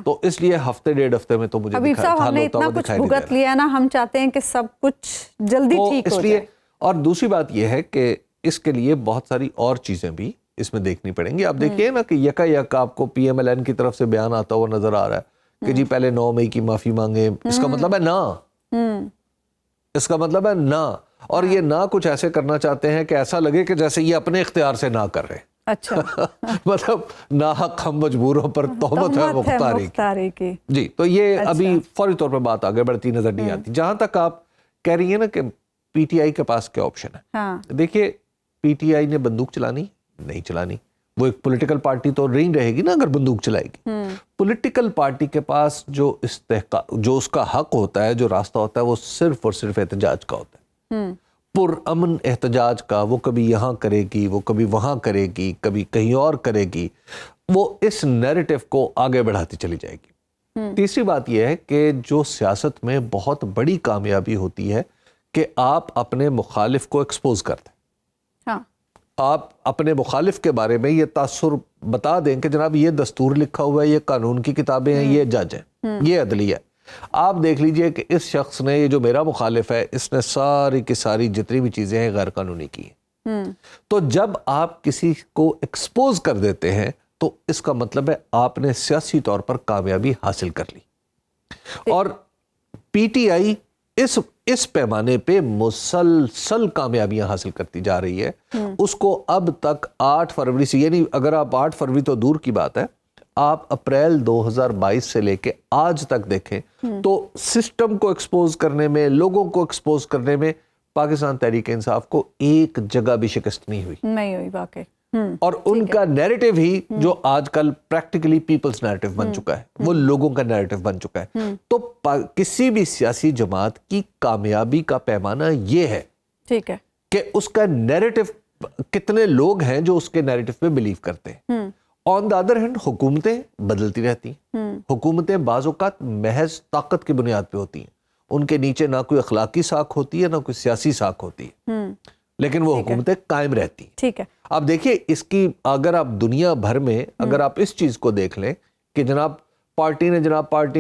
تو اس لیے ہفتے 1.5 ہفتے میں تو مجھے ابھی صاحب ہم نے اتنا کچھ بھگت لیا نا، ہم چاہتے ہیں کہ سب کچھ جلدی ٹھیک ہو جائے۔ اور دوسری بات یہ ہے کہ اس کے لیے بہت ساری اور چیزیں بھی اس میں دیکھنی پڑیں گی۔ آپ دیکھیے نا کہ یکا یک آپ کو پی ایم ایل این کی طرف سے بیان آتا ہوا نظر آ رہا ہے کہ جی پہلے 9 مئی کی معافی مانگیں، اس کا مطلب ہے نا، اس کا مطلب ہے نا، اور یہ نہ کچھ ایسے کرنا چاہتے ہیں کہ ایسا لگے کہ جیسے یہ اپنے اختیار سے نہ کر رہے ہیں۔ اچھا، مطلب ناحق ہم مجبوروں پر تہمت ہے مختاری کی۔ جی تو یہ ابھی فوری طور پہ بات آگے بڑھتی نظر نہیں آتی۔ جہاں تک آپ کہہ رہی ہیں نا کہ پی ٹی آئی کے پاس کیا آپشن ہے، دیکھیے پی ٹی آئی نے بندوق چلانی نہیں چلانی، وہ ایک پولیٹیکل پارٹی تو نہیں رہے گی نا اگر بندوق چلائے گی۔ پولیٹیکل پارٹی کے پاس جو اس کا حق ہوتا ہے، جو راستہ ہوتا ہے، وہ صرف اور صرف احتجاج کا ہوتا ہے، پر امن احتجاج کا۔ وہ کبھی یہاں کرے گی، وہ کبھی وہاں کرے گی، کبھی کہیں اور کرے گی، وہ اس نیریٹو کو آگے بڑھاتی چلی جائے گی۔ تیسری بات یہ ہے کہ جو سیاست میں بہت بڑی کامیابی ہوتی ہے کہ آپ اپنے مخالف کو ایکسپوز کر دیں، آپ اپنے مخالف کے بارے میں یہ تاثر بتا دیں کہ جناب یہ دستور لکھا ہوا ہے، یہ قانون کی کتابیں ہیں، یہ جج ہیں، یہ عدلیہ ہے۔ آپ دیکھ لیجئے کہ اس شخص نے، یہ جو میرا مخالف ہے، اس نے ساری کی ساری جتنی بھی چیزیں ہیں غیر قانونی کی ہیں۔ تو جب آپ کسی کو ایکسپوز کر دیتے ہیں تو اس کا مطلب ہے آپ نے سیاسی طور پر کامیابی حاصل کر لی۔ اور پی ٹی آئی اس پیمانے پہ مسلسل کامیابیاں حاصل کرتی جا رہی ہے۔ اس کو اب تک 8 فروری سے، یعنی اگر آپ 8 فروری تو دور کی بات ہے، آپ اپریل 2022 سے لے کے آج تک دیکھیں تو سسٹم کو ایکسپوز کرنے میں، لوگوں کو ایکسپوز کرنے میں پاکستان تحریک انصاف کو ایک جگہ بھی شکست نہیں ہوئی واقعی، اور ان کا نیریٹو ہی جو آج کل پریکٹیکلی پیپلز نیریٹو بن چکا ہے، وہ لوگوں کا نیریٹو بن چکا ہے. تو کسی بھی سیاسی جماعت کی کامیابی کا پیمانہ یہ ہے ٹھیک ہے کہ اس کا نیریٹو کتنے لوگ ہیں جو اس کے نیریٹو پہ بلیو کرتے ہیں. آن دا ادر ہینڈ حکومتیں بدلتی رہتی ہیں. حکومتیں بعض اوقات محض طاقت کی بنیاد پہ ہوتی ہیں، ان کے نیچے نہ کوئی اخلاقی ساکھ ہوتی ہے نہ کوئی سیاسی ساکھ ہوتی ہے، لیکن وہ حکومتیں قائم رہتی ہیں. ٹھیک ہے. آپ دیکھیے اس کی اگر آپ دنیا بھر میں اگر آپ اس چیز کو دیکھ لیں کہ جناب پارٹی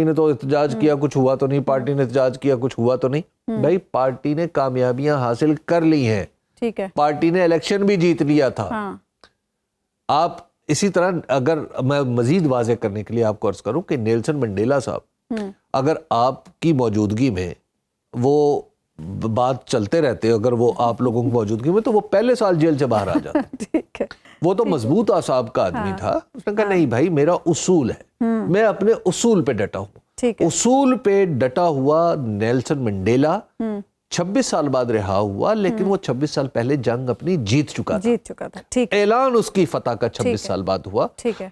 نے تو احتجاج کیا کچھ ہوا تو نہیں، پارٹی نے احتجاج کیا کچھ ہوا تو نہیں. بھائی پارٹی نے کامیابیاں حاصل کر لی ہیں، ٹھیک ہے، پارٹی نے الیکشن بھی جیت لیا تھا. آپ اسی طرح اگر میں مزید واضح کرنے کے لیے آپ کو عرض کروں کہ نیلسن منڈیلا صاحب اگر آپ کی موجودگی میں وہ بات چلتے رہتے، اگر وہ آپ لوگوں کی موجودگی میں، تو وہ پہلے سال جیل سے باہر آ جاتا. ٹھیک ہے. وہ تو مضبوط اعصاب کا آدمی تھا. اس نے کہا نہیں بھائی میرا اصول ہے، میں اپنے اصول پہ ڈٹا ہوں. اصول پہ ڈٹا ہوا نیلسن منڈیلا 26 سال بعد رہا ہوا، لیکن وہ 26 سال پہلے جنگ اپنی جیت چکا تھا. اعلان اس کی فتح کا 26 سال بعد ہوا.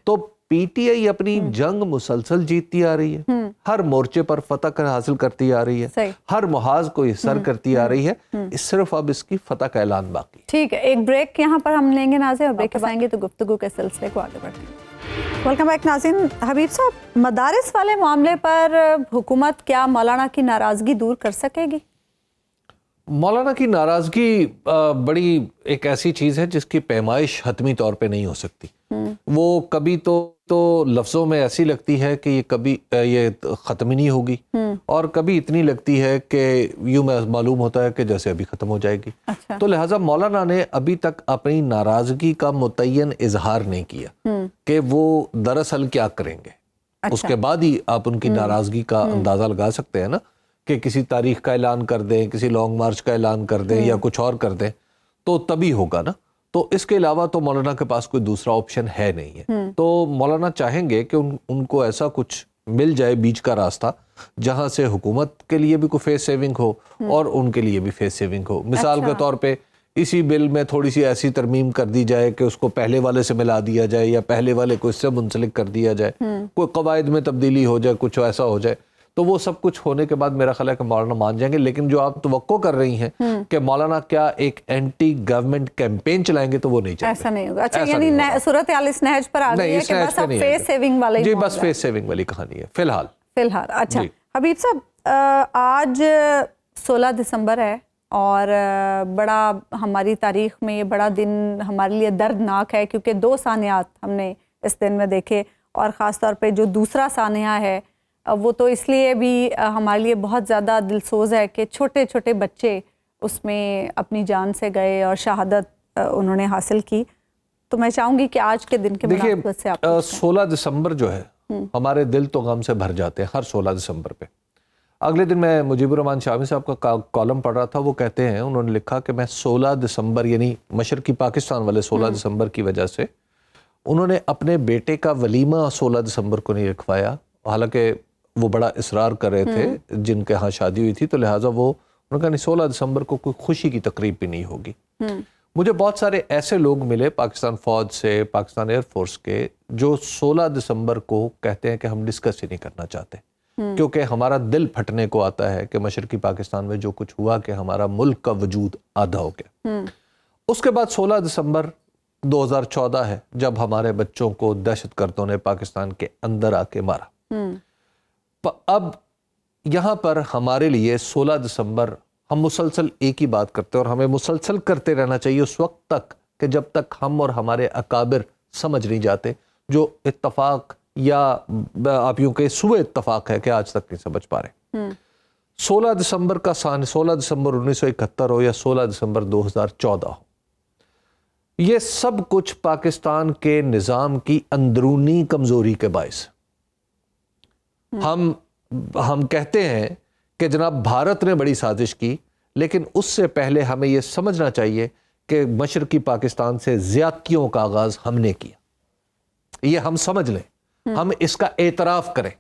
تو پی ٹی آئی اپنی جنگ مسلسل جیتتی آ رہی ہے، ہر مورچے پر فتح حاصل کرتی آ رہی ہے، ہر محاذ کو سر کرتی آ رہی ہے. صرف اب اس کی فتح کا اعلان باقی. ٹھیک ہے، ایک بریک یہاں پر ہم لیں گے ناظرین، اور بریک کے بعد آئیں گے تو گفتگو کے سلسلے کو آگے بڑھتے ہیں. ویلکم بیک ناظرین. حبیب صاحب، مدارس والے معاملے پر حکومت کیا مولانا کی ناراضگی دور کر سکے گی؟ مولانا کی ناراضگی بڑی ایک ایسی چیز ہے جس کی پیمائش حتمی طور پہ نہیں ہو سکتی. وہ کبھی تو لفظوں میں ایسی لگتی ہے کہ یہ کبھی یہ ختم ہی نہیں ہوگی، اور کبھی اتنی لگتی ہے کہ یوں معلوم ہوتا ہے کہ جیسے ابھی ختم ہو جائے گی. تو لہٰذا مولانا نے ابھی تک اپنی ناراضگی کا متعین اظہار نہیں کیا کہ وہ دراصل کیا کریں گے. اس کے بعد ہی آپ ان کی ناراضگی کا اندازہ لگا سکتے ہیں نا، کہ کسی تاریخ کا اعلان کر دیں، کسی لانگ مارچ کا اعلان کر دیں یا کچھ اور کر دیں تو تبھی ہوگا نا. تو اس کے علاوہ تو مولانا کے پاس کوئی دوسرا آپشن ہے نہیں ہے. تو مولانا چاہیں گے کہ ان کو ایسا کچھ مل جائے بیچ کا راستہ جہاں سے حکومت کے لیے بھی کوئی فیس سیونگ ہو اور ان کے لیے بھی فیس سیونگ ہو. مثال کے طور پہ اسی بل میں تھوڑی سی ایسی ترمیم کر دی جائے کہ اس کو پہلے والے سے ملا دیا جائے یا پہلے والے کو اس سے منسلک کر دیا جائے، کوئی قواعد میں تبدیلی ہو جائے، کچھ ایسا ہو جائے. تو وہ سب کچھ ہونے کے بعد میرا خیال ہے کہ مولانا مان جائیں گے. لیکن جو آپ توقع کر رہی ہیں کہ مولانا کیا ایک اینٹی گورنمنٹ کیمپین چلائیں گے، تو وہ نہیں چلیں گے. ایسا نہیں ہوگا. اچھا، یعنی صورتحال اس نہج پر آ گئی ہے کہ بس اب فیس سیونگ والا ہی جی، بس فیس سیونگ والی کہانی ہے فی الحال. اچھا حبیب صاحب، آج 16 دسمبر ہے اور بڑا ہماری تاریخ میں یہ بڑا دن ہمارے لیے دردناک ہے، کیونکہ 2 سانحات ہم نے اس دن میں دیکھے، اور خاص طور پہ جو دوسرا سانحہ ہے وہ تو اس لیے بھی ہمارے لیے بہت زیادہ دلسوز ہے کہ چھوٹے چھوٹے بچے اس میں اپنی جان سے گئے اور شہادت انہوں نے حاصل کی. تو میں چاہوں گی کہ آج کے دن کے مناسبت سے آپ 16 دسمبر جو ہے ہمارے دل تو غم سے بھر جاتے ہیں ہر 16 دسمبر پہ. اگلے دن میں مجیب الرحمان شامی صاحب کا کالم پڑھ رہا تھا. وہ کہتے ہیں، انہوں نے لکھا کہ میں 16 دسمبر یعنی مشرقی پاکستان والے 16 دسمبر کی وجہ سے انہوں نے اپنے بیٹے کا ولیمہ 16 دسمبر کو نہیں رکھوایا، حالانکہ وہ بڑا اصرار کر رہے تھے جن کے ہاں شادی ہوئی تھی. تو لہٰذا وہ انہوں نے کہا نہیں 16 دسمبر کو کوئی خوشی کی تقریب بھی نہیں ہوگی. مجھے بہت سارے ایسے لوگ ملے پاکستان فوج سے، پاکستان ایئر فورس کے، جو 16 دسمبر کو کہتے ہیں کہ ہم ڈسکس ہی نہیں کرنا چاہتے، کیونکہ ہمارا دل پھٹنے کو آتا ہے کہ مشرقی پاکستان میں جو کچھ ہوا کہ ہمارا ملک کا وجود آدھا ہو گیا. اس کے بعد 16 دسمبر 2014 ہے جب ہمارے بچوں کو دہشت گردوں نے پاکستان کے اندر آ کے مارا. اب یہاں پر ہمارے لیے 16 دسمبر ہم مسلسل ایک ہی بات کرتے ہیں، اور ہمیں مسلسل کرتے رہنا چاہیے اس وقت تک کہ جب تک ہم اور ہمارے اکابر سمجھ نہیں جاتے. جو اتفاق یا آپ یوں کہ سوء اتفاق ہے کہ آج تک نہیں سمجھ پا رہے. 16 دسمبر کا 16 دسمبر 1971 ہو یا 16 دسمبر 2014 ہو، یہ سب کچھ پاکستان کے نظام کی اندرونی کمزوری کے باعث. ہم کہتے ہیں کہ جناب بھارت نے بڑی سازش کی، لیکن اس سے پہلے ہمیں یہ سمجھنا چاہیے کہ مشرقی پاکستان سے زیادتیوں کا آغاز ہم نے کیا. یہ ہم سمجھ لیں، ہم اس کا اعتراف کریں،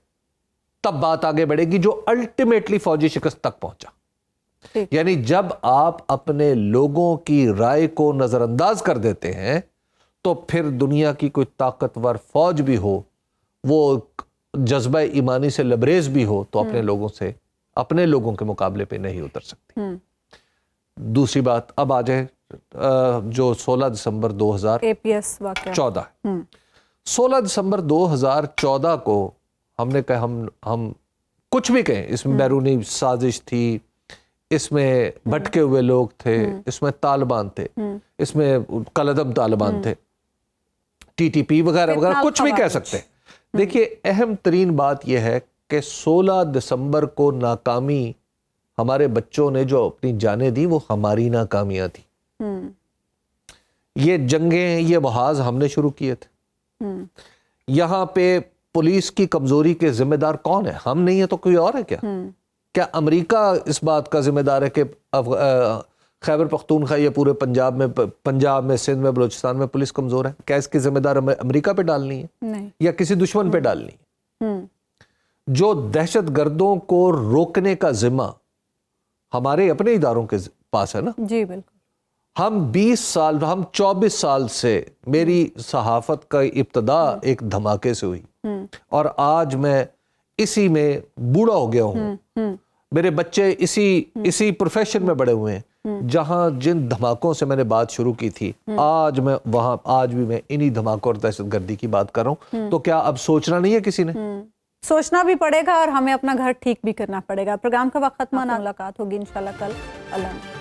تب بات آگے بڑھے گی، جو الٹیمیٹلی فوجی شکست تک پہنچا. یعنی جب آپ اپنے لوگوں کی رائے کو نظر انداز کر دیتے ہیں تو پھر دنیا کی کوئی طاقتور فوج بھی ہو، وہ جذبہ ایمانی سے لبریز بھی ہو، تو اپنے لوگوں کے مقابلے پہ نہیں اتر سکتی۔ دوسری بات، اب آ جائے جو 16 دسمبر 2014 16 دسمبر 2014 کو ہم نے کہا ہم کچھ بھی کہیں، اس میں بیرونی سازش تھی، اس میں بھٹکے ہوئے لوگ تھے، اس میں طالبان تھے، اس میں کالعدم طالبان تھے، ٹی ٹی پی وغیرہ وغیرہ، کچھ بھی کہہ سکتے ہیں۔ دیکھیے اہم ترین بات یہ ہے کہ 16 دسمبر کو ناکامی، ہمارے بچوں نے جو اپنی جانیں دی وہ ہماری ناکامیاں تھی۔ یہ جنگیں، یہ محاذ ہم نے شروع کیے تھے۔ یہاں پہ پولیس کی کمزوری کے ذمہ دار کون ہے؟ ہم نہیں ہیں تو کوئی اور ہے کیا؟ کیا امریکہ اس بات کا ذمہ دار ہے کہ خیبر پختونخوا یا پورے پنجاب میں، سندھ میں، بلوچستان میں پولیس کمزور ہے؟ کیا اس کی ذمہ دار امریکہ پہ ڈالنی ہے یا کسی دشمن پہ ڈالنی ہے؟ جو دہشت گردوں کو روکنے کا ذمہ ہمارے اپنے اداروں کے پاس ہے نا۔ جی بالکل۔ ہم 24 سال سے، میری صحافت کا ابتدا ایک دھماکے سے ہوئی اور آج میں اسی میں بوڑھا ہو گیا ہوں، میرے بچے اسی پروفیشن میں بڑے ہوئے ہیں، جہاں جن دھماکوں سے میں نے بات شروع کی تھی، آج بھی میں انہی دھماکوں اور دہشت گردی کی بات کر رہا ہوں۔ تو کیا اب سوچنا نہیں ہے کسی نے؟ سوچنا بھی پڑے گا اور ہمیں اپنا گھر ٹھیک بھی کرنا پڑے گا۔ پروگرام کا وقت ختم ہونا، ملاقات ہوگی انشاءاللہ کل۔ اللہ